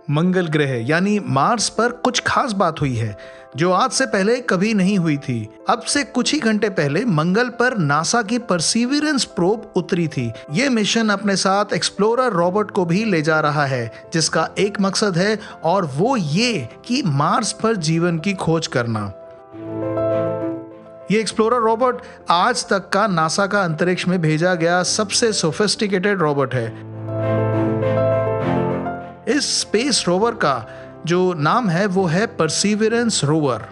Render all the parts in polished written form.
मंगल ग्रह यानी मार्स पर कुछ खास बात हुई है जो आज से पहले कभी नहीं हुई थी। अब से कुछ ही घंटे पहले मंगल पर नासा की परसीवियरेंस प्रोब उतरी थी। ये मिशन अपने साथ एक्सप्लोरर रोबोट को भी ले जा रहा है, जिसका एक मकसद है और वो ये कि मार्स पर जीवन की खोज करना। ये एक्सप्लोरर रोबोट आज तक का नासा का अंतरिक्ष में भेजा गया सबसे सोफिस्टिकेटेड रोबोट है। इस स्पेस रोवर का जो नाम है वो है परसीवियरेंस रोवर।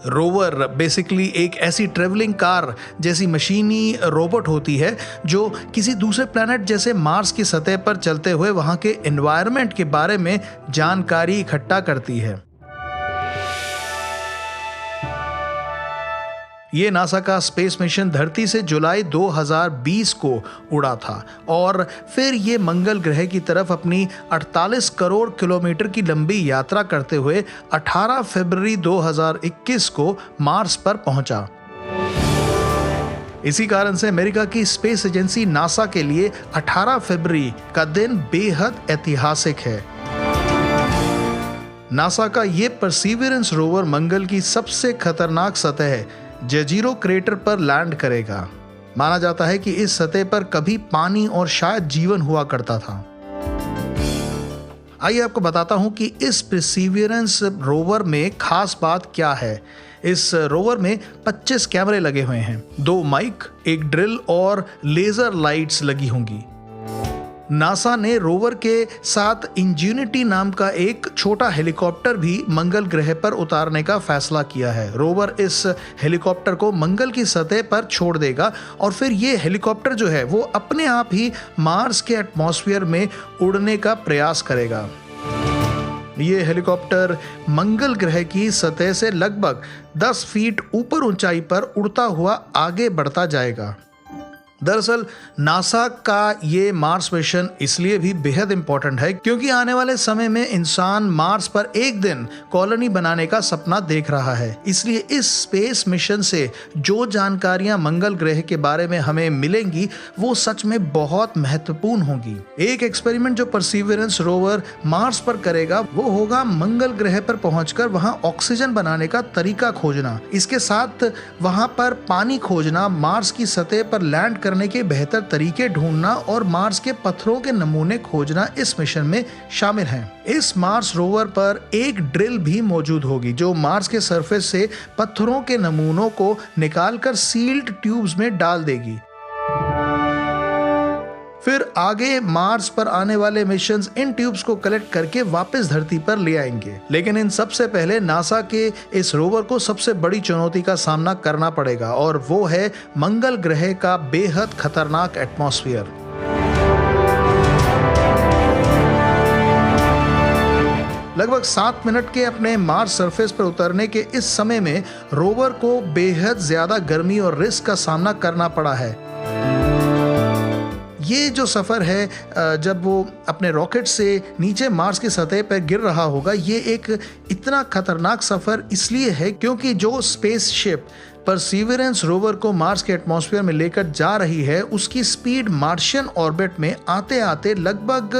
रोवर बेसिकली एक ऐसी ट्रेवलिंग कार जैसी मशीनी रोबोट होती है जो किसी दूसरे प्लैनेट जैसे मार्स की सतह पर चलते हुए वहां के एनवायरनमेंट के बारे में जानकारी इकट्ठा करती है। ये नासा का स्पेस मिशन धरती से जुलाई 2020 को उड़ा था और फिर ये मंगल ग्रह की तरफ अपनी 48 करोड़ किलोमीटर की लंबी यात्रा करते हुए 18 फरवरी 2021 को मार्स पर पहुंचा। इसी कारण से अमेरिका की स्पेस एजेंसी नासा के लिए 18 फरवरी का दिन बेहद ऐतिहासिक है। नासा का ये परसीवियरेंस रोवर मंगल की सबसे खतरनाक सतह जजीरो क्रेटर पर लैंड करेगा। माना जाता है कि इस सतह पर कभी पानी और शायद जीवन हुआ करता था। आइए आपको बताता हूं कि इस परसीवियरेंस रोवर में खास बात क्या है। इस रोवर में 25 कैमरे लगे हुए हैं, 2 माइक, एक ड्रिल और लेजर लाइट्स लगी होंगी। नासा ने रोवर के साथ इंजेन्युटी नाम का एक छोटा हेलीकॉप्टर भी मंगल ग्रह पर उतारने का फैसला किया है। रोवर इस हेलीकॉप्टर को मंगल की सतह पर छोड़ देगा और फिर ये हेलीकॉप्टर जो है वो अपने आप ही मार्स के एटमॉस्फेयर में उड़ने का प्रयास करेगा। ये हेलीकॉप्टर मंगल ग्रह की सतह से लगभग 10 फीट ऊपर ऊंचाई पर उड़ता हुआ आगे बढ़ता जाएगा। दरअसल नासा का ये मार्स मिशन इसलिए भी बेहद इंपॉर्टेंट है क्योंकि आने वाले समय में इंसान मार्स पर एक दिन कॉलोनी बनाने का सपना देख रहा है। इसलिए इस स्पेस मिशन से जो जानकारियां मंगल ग्रह के बारे में हमें मिलेंगी वो सच में बहुत महत्वपूर्ण होंगी। एक एक्सपेरिमेंट जो परसीवियरेंस रोवर मार्स पर करेगा वो होगा मंगल ग्रह पर पहुंचकर वहां ऑक्सीजन बनाने का तरीका खोजना। इसके साथ वहां पर पानी खोजना, मार्स की सतह पर लैंड करने के बेहतर तरीके ढूंढना और मार्स के पत्थरों के नमूने खोजना इस मिशन में शामिल हैं। इस मार्स रोवर पर एक ड्रिल भी मौजूद होगी जो मार्स के सरफेस से पत्थरों के नमूनों को निकालकर सील्ड ट्यूब्स में डाल देगी। फिर आगे मार्स पर आने वाले मिशंस इन ट्यूब्स को कलेक्ट करके वापस धरती पर ले आएंगे। लेकिन इन सबसे पहले नासा के इस रोवर को सबसे बड़ी चुनौती का सामना करना पड़ेगा और वो है मंगल ग्रह का बेहद खतरनाक एटमॉस्फेयर। लगभग 7 मिनट के अपने मार्स सरफेस पर उतरने के इस समय में रोवर को बेहद ज्यादा गर्मी और रिस्क का सामना करना पड़ा है। ये जो सफ़र है जब वो अपने रॉकेट से नीचे मार्स की सतह पर गिर रहा होगा, ये एक इतना खतरनाक सफ़र इसलिए है क्योंकि जो स्पेसशिप परसीवियरेंस रोवर को मार्स के एटमॉस्फेयर में लेकर जा रही है उसकी स्पीड मार्शियन ऑर्बिट में आते आते लगभग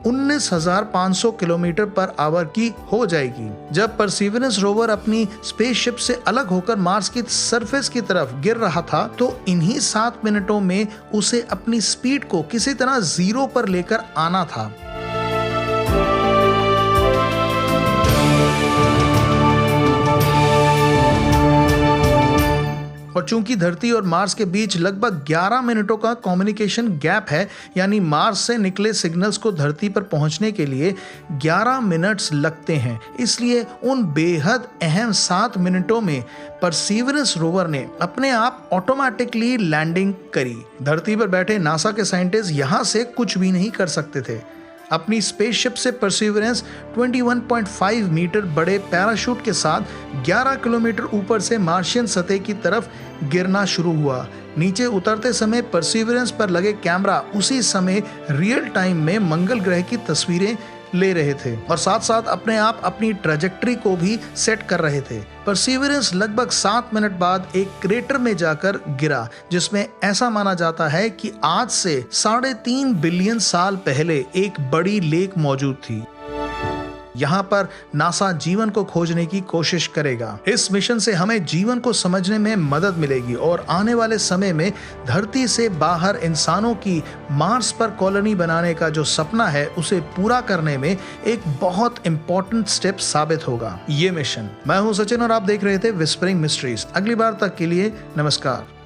19,500 किलोमीटर पर आवर की हो जाएगी। जब परसीवियरेंस रोवर अपनी स्पेसशिप से अलग होकर मार्स की सरफेस की तरफ गिर रहा था तो इन्हीं 7 मिनटों में उसे अपनी स्पीड को किसी तरह 0 पर लेकर आना था। और चूंकि धरती और मार्स के बीच लगभग 11 मिनटों का कम्युनिकेशन गैप है, यानी मार्स से निकले सिग्नल्स को धरती पर पहुंचने के लिए 11 मिनट्स लगते हैं। इसलिए उन बेहद अहम 7 मिनटों में परसीवियरेंस रोवर ने अपने आप ऑटोमेटिकली लैंडिंग करी। धरती पर बैठे नासा के साइंटिस्ट यहां से कुछ भी नहीं कर सकते थे। अपनी स्पेसशिप से परसीवियरेंस 21.5 मीटर बड़े पैराशूट के साथ 11 किलोमीटर ऊपर से मार्शियन सतह की तरफ गिरना शुरू हुआ। नीचे उतरते समय परसीवियरेंस पर लगे कैमरा उसी समय रियल टाइम में मंगल ग्रह की तस्वीरें ले रहे थे और साथ साथ अपने आप अपनी ट्रेजेक्ट्री को भी सेट कर रहे थे। परसीवरेंस लगभग 7 मिनट बाद एक क्रेटर में जाकर गिरा, जिसमें ऐसा माना जाता है कि आज से 3.5 बिलियन साल पहले एक बड़ी लेक मौजूद थी। यहाँ पर नासा जीवन को खोजने की कोशिश करेगा। इस मिशन से हमें जीवन को समझने में मदद मिलेगी और आने वाले समय में धरती से बाहर इंसानों की मार्स पर कॉलोनी बनाने का जो सपना है उसे पूरा करने में एक बहुत इंपॉर्टेंट स्टेप साबित होगा ये मिशन। मैं हूं सचिन और आप देख रहे थे विस्परिंग मिस्ट्रीज। अगली बार तक के लिए नमस्कार।